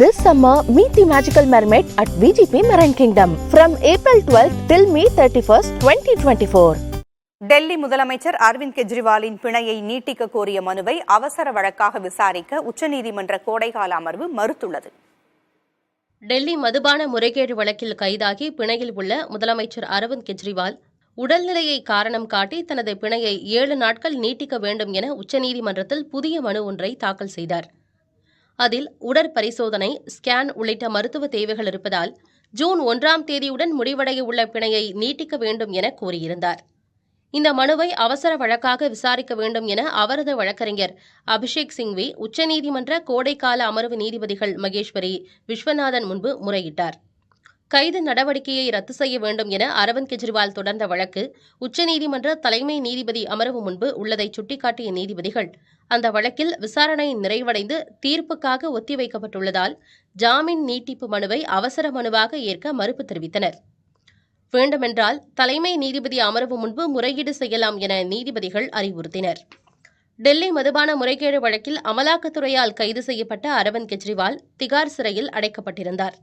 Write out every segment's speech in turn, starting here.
This summer, meet the magical mermaid at VGP Marine Kingdom from April 12th till May 31st, 2024. Delhi முதலமைச்சர் அரவிந்த் கெஜ்ரிவாலின் பிணையை நீட்டிக்க கோரிய மனுவை அவசர வழக்காக விசாரிக்க உச்சநீதிமன்ற கோடைகால அமர்வு மறுத்துள்ளது. டெல்லி மதுபான முறைகேடு வழக்கில் கைதாகி பிணையில் உள்ள முதலமைச்சர் அரவிந்த் கெஜ்ரிவால் உடல்நிலையை காரணம் காட்டி தனது பிணையை 7 நாட்கள் நீட்டிக்க வேண்டும் என உச்சநீதிமன்றத்தில் புதிய மனு ஒன்றை தாக்கல் செய்தார். அதில் உடற்பரிசோதனை, ஸ்கேன் உள்ளிட்ட மருத்துவ தேவைகள் இருப்பதால் ஜூன் 1ஆம் தேதியுடன் முடிவடைய உள்ள பிணையை நீட்டிக்க வேண்டும் என கோரியிருந்தார். இந்த மனுவை அவசர வழக்காக விசாரிக்க வேண்டும் என அவரது வழக்கறிஞர் அபிஷேக் சிங்வி உச்சநீதிமன்ற கோடைக்கால அமர்வு நீதிபதிகள் மகேஸ்வரி, விஸ்வநாதன் முன்பு முறையிட்டார். கைது நடவடிக்கையை ரத்து செய்ய வேண்டும் என அரவிந்த் கெஜ்ரிவால் தொடர்ந்த வழக்கு உச்சநீதிமன்ற தலைமை நீதிபதி அமர்வு முன்பு உள்ளதை சுட்டிக்காட்டிய நீதிபதிகள் அந்த வழக்கில் விசாரணை நிறைவடைந்து தீர்ப்புக்காக ஒத்திவைக்கப்பட்டுள்ளதால் ஜாமீன் நீட்டிப்பு மனுவை அவசர மனுவாக ஏற்க மறுப்பு தெரிவித்தனர். வேண்டுமென்றால் தலைமை நீதிபதி அமர்வு முன்பு முறையீடு செய்யலாம் என நீதிபதிகள் அறிவுறுத்தினர். டெல்லி மதுபான முறைகேடு வழக்கில் அமலாக்கத்துறையால் கைது செய்யப்பட்ட அரவிந்த் கெஜ்ரிவால் திகார் சிறையில் அடைக்கப்பட்டிருந்தார்.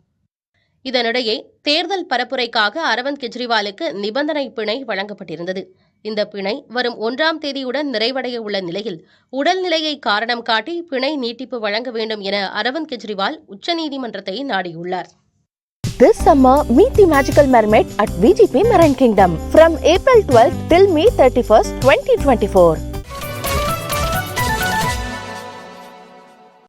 இதனிடையே தேர்தல் பரப்புரைக்காக அரவிந்த் கெஜ்ரிவாலுக்கு நிபந்தனை பிணை வழங்கப்பட்டிருந்தது. இந்த பிணை வரும் 1ஆம் தேதியுடன் நிறைவடைய உள்ள நிலையில் உடல்நிலையை காரணம் காட்டி பிணை நீட்டிப்பு வழங்க வேண்டும் என அரவிந்த் கெஜ்ரிவால் உச்சநீதிமன்றத்தை நாடியுள்ளார். This summer, meet the magical mermaid at VGP Marine Kingdom from April 12th till May 31st, 2024.